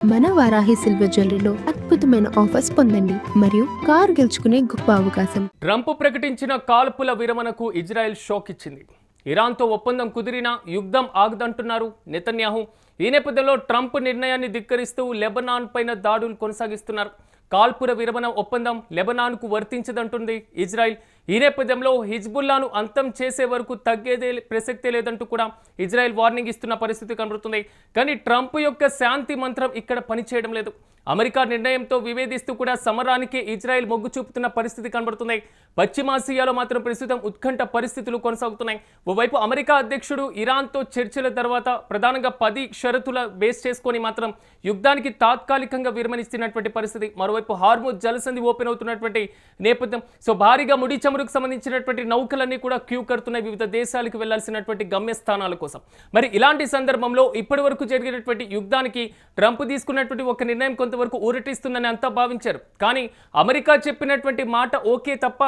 మన వారాహి సిల్వర్ జ్యువెలరీలో అద్భుతమైన ఆఫర్స్ పొందండి మరియు కారు గెలుచుకునే గొప్ప అవకాశం. ట్రంప్ ప్రకటించిన కాల్పుల విరమణకు ఇజ్రాయెల్ షాక్ ఇచ్చింది. ఇరాన్తో ఒప్పందం కుదిరినా యుద్ధం ఆగదంటున్నారు నెతన్యాహు. ఈ నేపథ్యంలో ట్రంప్ నిర్ణయాన్ని ధిక్కరిస్తూ లెబనాన్ పైన దాడులు కొనసాగిస్తున్నారు. కాల్పుల విరమణ ఒప్పందం లెబనాన్కు వర్తించదంటుంది ఇజ్రాయెల్. ఈ నేపథ్యంలో హిజ్బుల్లాను అంతం చేసే వరకు తగ్గేదే ప్రసక్తే లేదంటూ కూడా ఇజ్రాయెల్ వార్నింగ్ ఇస్తున్న పరిస్థితి కనబడుతుంది. కానీ ట్రంప్ యొక్క శాంతి మంత్రం ఇక్కడ పనిచేయడం లేదు. అమెరికా నిర్ణయంతో వివేదిస్తూ కూడా సమరానికి ఇజ్రాయెల్ మొగ్గు చూపుతున్న పరిస్థితి కనబడుతుంది. పశ్చిమాసియాలో మాత్రం ప్రస్తుతం ఉత్కంఠ పరిస్థితులు కొనసాగుతున్నాయి. ఓవైపు అమెరికా అధ్యక్షుడు ఇరాన్తో చర్చల తర్వాత ప్రధానంగా 10 షరతుల బేస్ చేసుకొని మాత్రం యుద్ధానికి తాత్కాలికంగా విరమణిస్తున్నటువంటి పరిస్థితి. మరోవైపు హార్ముజ్ జలసంధి ఓపెన్ అవుతున్నటువంటి నేపథ్యం. సో భారీగా ముడి చమురుకు సంబంధించినటువంటి నౌకలన్నీ కూడా క్యూ కడుతున్నాయి వివిధ దేశాలకు వెళ్లాల్సినటువంటి గమ్యస్థానాల కోసం. మరి ఇలాంటి సందర్భంలో ఇప్పటి వరకు జరిగినటువంటి యుద్ధానికి ట్రంప్ తీసుకున్నటువంటి ఒక నిర్ణయం కొంతవరకు ఊరటిస్తుందని అంతా భావించారు. కానీ అమెరికా చెప్పినటువంటి మాట ఓకే తప్ప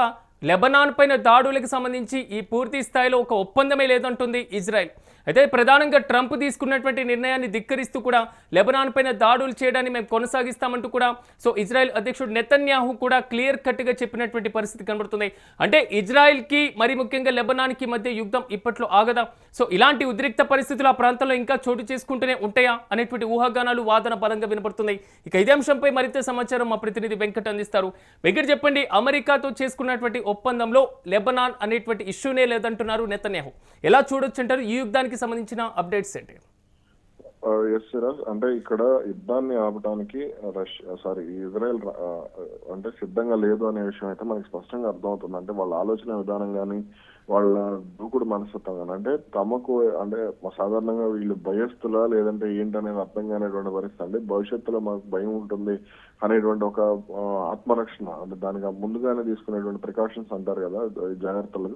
లెబనాన్ పైన దాడులకు సంబంధించి ఈ పూర్తి స్థాయిలో ఒక ఒప్పందమే లేదంటుంది ఇజ్రాయెల్. అయితే ప్రధానంగా ట్రంప్ తీసుకున్నటువంటి నిర్ణయాన్ని ధిక్కరిస్తూ కూడా లెబనాన్ పైన దాడులు చేయడాన్ని మేము కొనసాగిస్తామంటూ కూడా ఇజ్రాయెల్ అధ్యక్షుడు నెతన్యాహు కూడా క్లియర్ కట్గా చెప్పినటువంటి పరిస్థితి కనబడుతుంది. అంటే ఇజ్రాయెల్కి మరి ముఖ్యంగా లెబనాన్కి మధ్య యుద్ధం ఇప్పట్లో ఆగదా? ఇలాంటి ఉద్రిక్త పరిస్థితులు ఆ ప్రాంతంలో ఇంకా చోటు చేసుకుంటూనే ఉంటాయా అనేటువంటి ఊహాగానాలు వాదన బలంగా వినపడుతున్నాయి. ఇక ఇదే అంశంపై మరింత సమాచారం మా ప్రతినిధి వెంకట్ అందిస్తారు. వెంకట్ చెప్పండి, అమెరికాతో చేసుకున్నటువంటి ఒప్పందంలో లెబనాన్ అనేటువంటి ఇష్యూనే లేదంటున్నారు నెతన్యాహు. ఎలా చూడొచ్చు అంటారు? ఈ యుద్ధానికి సంబంధించిన అప్డేట్స్ ఏంటి? ఎస్ సిరాజ్, అంటే ఇక్కడ యుద్ధాన్ని ఆపడానికి ఇజ్రాయెల్ అంటే సిద్ధంగా లేదు అనే విషయం అయితే మనకి స్పష్టంగా అర్థమవుతుంది. అంటే వాళ్ళ ఆలోచన విధానం కానీ వాళ్ళ దూకుడు మనస్తత్వం కానీ అంటే తమకు అంటే సాధారణంగా వీళ్ళు భయస్థులా లేదంటే ఏంటనేది అర్థం కానిటువంటి పరిస్థితి. అంటే భవిష్యత్తులో మాకు భయం ఉంటుంది అనేటువంటి ఒక ఆత్మరక్షణ, అంటే దానికి ముందుగానే తీసుకునేటువంటి ప్రికాషన్స్ అంటారు కదా, జాగ్రత్తలు.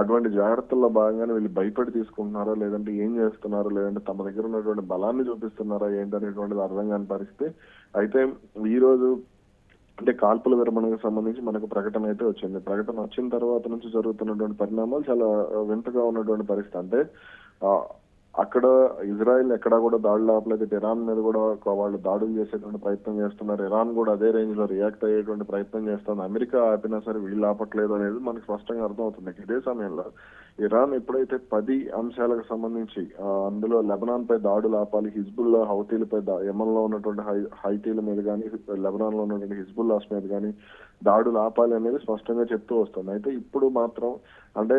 అటువంటి జాగ్రత్తల్లో భాగంగానే వీళ్ళు భయపడి తీసుకుంటున్నారా లేదంటే ఏం చేస్తున్నారో లేదంటే తమ దగ్గర ఉన్నటువంటి బలాన్ని చూపిస్తున్నారా ఏంటనేటువంటిది అర్థం కాని పరిస్థితి. అయితే ఈ రోజు అంటే కాల్పుల విరమణకు సంబంధించి మనకు ప్రకటన అయితే వచ్చింది. ప్రకటన వచ్చిన తర్వాత నుంచి జరుగుతున్నటువంటి పరిణామాలు చాలా వింతగా ఉన్నటువంటి పరిస్థితి. అంటే అక్కడ ఇజ్రాయెల్ ఎక్కడా కూడా దాడులు ఆపలేదు. ఇరాన్ మీద కూడా వాళ్ళు దాడులు చేసేటువంటి ప్రయత్నం చేస్తున్నారు. ఇరాన్ కూడా అదే రేంజ్ లో రియాక్ట్ అయ్యేటువంటి ప్రయత్నం చేస్తుంది. అమెరికా ఆపినా సరే వీళ్ళు ఆపట్లేదు అనేది మనకు స్పష్టంగా అర్థమవుతుంది. ఇదే సమయంలో ఇరాన్ ఎప్పుడైతే 10 అంశాలకు సంబంధించి అందులో లెబనాన్ పై దాడులు ఆపాలి, హిజ్బుల్లా హౌతీలపై యెమెన్ లో ఉన్నటువంటి హైతీల మీద కానీ లెబనాన్ లో ఉన్నటువంటి హిజ్బుల్లాస్ మీద కానీ దాడులు ఆపాలి అనేది స్పష్టంగా చెప్తూ వస్తుంది. అయితే ఇప్పుడు మాత్రం అంటే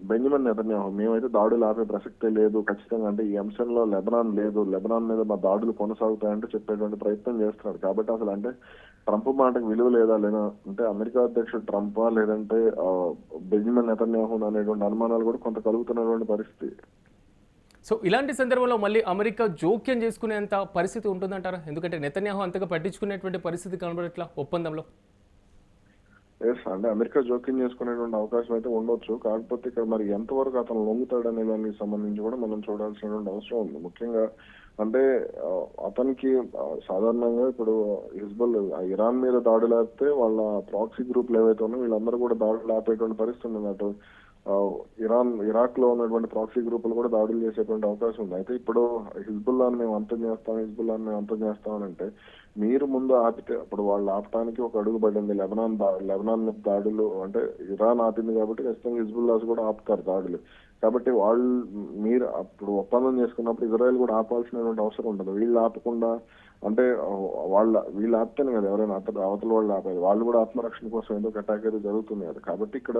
బెంజమిన్ నెతన్యాహు మేమైతే దాడులు ఆపే ప్రసక్తే లేదు ఖచ్చితంగా, అంటే ఈ అంశంలో లెబనాన్ లేదు, లెబనాన్ మీద మా దాడులు కొనసాగుతాయంటే చెప్పేటువంటి ప్రయత్నం చేస్తున్నాడు. కాబట్టి అసలు అంటే ట్రంప్ మాటకు విలువ లేదా అంటే అమెరికా అధ్యక్షుడు ట్రంపా లేదంటే బెంజమిన్ నెతన్యాహు అనేటువంటి అనుమానాలు కూడా కొంత కలుగుతున్నటువంటి పరిస్థితి. ఇలాంటి సందర్భంలో మళ్ళీ అమెరికా జోక్యం చేసుకునేంత పరిస్థితి ఉంటుందంటారా? ఎందుకంటే నెతన్యాహు అంతగా పట్టించుకునేటువంటి పరిస్థితి కనబడట్లా ఒప్పందంలో. అంటే అమెరికా జోక్యం చేసుకునేటువంటి అవకాశం అయితే ఉండొచ్చు. కాకపోతే ఇక్కడ మరి ఎంతవరకు అతను లొంగుతాడనే దానికి సంబంధించి కూడా మనం చూడాల్సినటువంటి అవసరం ఉంది. ముఖ్యంగా అంటే అతనికి సాధారణంగా ఇప్పుడు హిజ్బుల్ ఇరాన్ మీద దాడులు ఆపితే వాళ్ళ ప్రాక్సీ గ్రూప్లు ఏవైతే ఉన్నాయో వీళ్ళందరూ కూడా దాడులు ఆపేటువంటి పరిస్థితి ఉంది. అటు ఇరాక్ లో ఉన్నటువంటి ప్రాక్సీ గ్రూపులు కూడా దాడులు చేసేటువంటి అవకాశం ఉంది. అయితే ఇప్పుడు హిజ్బుల్లాని మేము అంతం చేస్తాం అని అంటే మీరు ముందు ఆపితే అప్పుడు వాళ్ళు ఆపడానికి ఒక అడుగు పడింది. లెబనాన్ దాడులు అంటే ఇరాన్ ఆపింది కాబట్టి ఖచ్చితంగా హిజ్బుల్లాస్ కూడా ఆపుతారు దాడులు. కాబట్టి మీరు అప్పుడు ఒప్పందం చేసుకున్నప్పుడు ఇజ్రాయెల్ కూడా ఆపాల్సినటువంటి అవసరం ఉంటుంది. వీళ్ళు ఆపకుండా అంటే వీళ్ళు ఆపితేనే కదా ఎవరైనా అవతల వాళ్ళు ఆపేది. వాళ్ళు కూడా ఆత్మరక్షణ కోసం ఏదో అటాక్ అయితే జరుగుతుంది కదా. కాబట్టి ఇక్కడ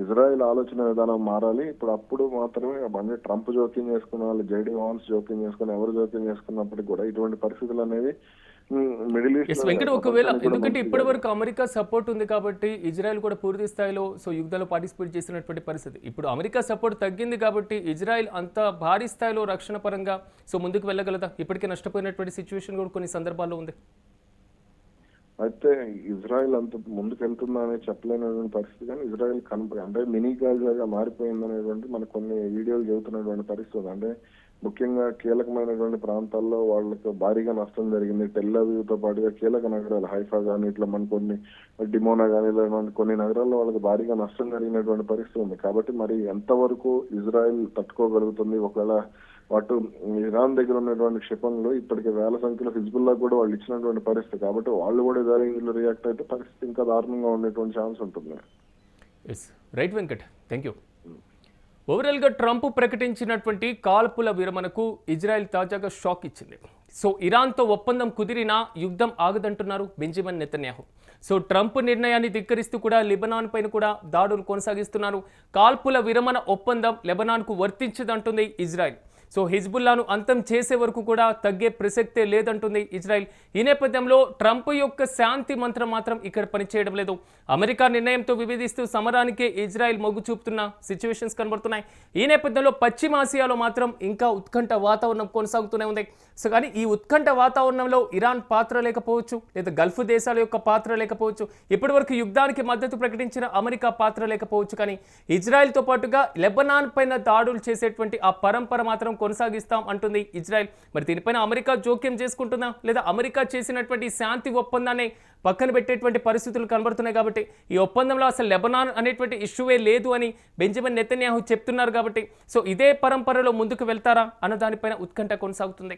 ఇజ్రాయెల్ ఆలోచన విధానం మారాలి. అప్పుడు మాత్రమే అంటే ట్రంప్ జోక్యం చేసుకున్న వాళ్ళు, జేడీ వాన్స్ జోక్యం చేసుకుని ఎవరు జోక్యం చేసుకున్నప్పటికీ కూడా ఇటువంటి పరిస్థితులు అనేవి మిడిల్ ఈస్ట్ వెంకట ఒకవేళ ఎందుకంటే ఇప్పటి వరకు అమెరికా సపోర్ట్ ఉంది కాబట్టి ఇజ్రాయెల్ కూడా పూర్తి స్థాయిలో యుద్ధాల్లో పార్టిసిపేట్ చేసినటువంటి పరిస్థితి. ఇప్పుడు అమెరికా సపోర్ట్ తగ్గింది కాబట్టి ఇజ్రాయెల్ అంత భారీ స్థాయిలో రక్షణ పరంగా ముందుకు వెళ్ళగలదా? ఇప్పటికే నష్టపోయినటువంటి సిచ్యువేషన్ కూడా కొన్ని సందర్భాల్లో ఉంది. అయితే ఇజ్రాయెల్ అంత ముందుకు వెళ్తుందా అనేది చెప్పలేనటువంటి పరిస్థితి. కానీ ఇజ్రాయెల్ అంటే మినీ గాజాగా మారిపోయింది అనేటువంటి మనకు కొన్ని వీడియోలు చెబుతున్నటువంటి పరిస్థితి. అంటే ముఖ్యంగా కీలకమైనటువంటి ప్రాంతాల్లో వాళ్ళకి భారీగా నష్టం జరిగింది. టెల్ అవీవ్ తో పాటుగా కీలక నగరాలు హైఫా కానీ ఇట్లా మన కొన్ని డిమోనా కానీ ఇలాంటి కొన్ని నగరాల్లో వాళ్ళకి భారీగా నష్టం జరిగినటువంటి పరిస్థితి ఉంది. కాబట్టి మరి ఎంతవరకు ఇజ్రాయెల్ తట్టుకోగలుగుతుంది? ఒకవేళ అటు ఇరాన్ దగ్గర ఉన్నటువంటి క్షిపణులు ఇప్పటికే వేల సంఖ్యలో హిజ్బుల్లా కూడా వాళ్ళు ఇచ్చినటువంటి పరిస్థితి, కాబట్టి వాళ్ళు కూడా ఇదే రేంజ్ లో రియాక్ట్ అయితే పరిస్థితి ఇంకా దారుణంగా ఉండేటువంటి ఛాన్స్ ఉంటుంది. Yes right Venkat, thank you. ఓవరాల్గా ట్రంప్ ప్రకటించినటువంటి కాల్పుల విరమణకు ఇజ్రాయెల్ తాజాగా షాక్ ఇచ్చింది. సో ఇరాన్తో ఒప్పందం కుదిరినా యుద్ధం ఆగదంటున్నారు బెంజమిన్ నెతన్యాహు. సో ట్రంప్ నిర్ణయాన్ని ధిక్కరిస్తూ కూడా లెబనాన్ పైన కూడా దాడులు కొనసాగిస్తున్నారు. కాల్పుల విరమణ ఒప్పందం లెబనాన్కు వర్తించదంటుంది ఇజ్రాయెల్. సో హిజ్బుల్లాను అంతం చేసే వరకు కూడా తగ్గే ప్రసక్తే లేదంటుంది ఇజ్రాయెల్. ఈ నేపథ్యంలో ట్రంప్ యొక్క శాంతి మంత్రం మాత్రం ఇక్కడ పనిచేయడం లేదు. అమెరికా నిర్ణయంతో విభేదిస్తూ సమరానికే ఇజ్రాయెల్ మొగ్గు చూపుతున్న సిచ్యువేషన్స్ కనబడుతున్నాయి. ఈ నేపథ్యంలో పశ్చిమాసియాలో మాత్రం ఇంకా ఉత్కంఠ వాతావరణం కొనసాగుతూనే ఉంది. సో కానీ ఈ ఉత్కంఠ వాతావరణంలో ఇరాన్ పాత్ర లేకపోవచ్చు, లేదా గల్ఫ్ దేశాల యొక్క పాత్ర లేకపోవచ్చు, ఇప్పటివరకు యుద్ధానికి మద్దతు ప్రకటించిన అమెరికా పాత్ర లేకపోవచ్చు, కానీ ఇజ్రాయెల్తో పాటుగా లెబనాన్ పైన దాడులు చేసేటువంటి ఆ పరంపర మాత్రం కొనసాగిస్తాం అంటుంది ఇజ్రాయెల్. మరి దీనిపైన అమెరికా జోక్యం చేసుకుంటుందా, లేదా అమెరికా చేసినటువంటి శాంతి ఒప్పందాన్ని పక్కన పెట్టేటువంటి పరిస్థితులు కనబడుతున్నాయి. కాబట్టి ఈ ఒప్పందంలో అసలు లెబనాన్ అనేటువంటి ఇష్యూవే లేదు అని బెంజమిన్ నెతన్యాహు చెప్తున్నారు. కాబట్టి సో ఇదే పరంపరలో ముందుకు వెళ్తారా అన్న దానిపైన ఉత్కంఠ కొనసాగుతుంది.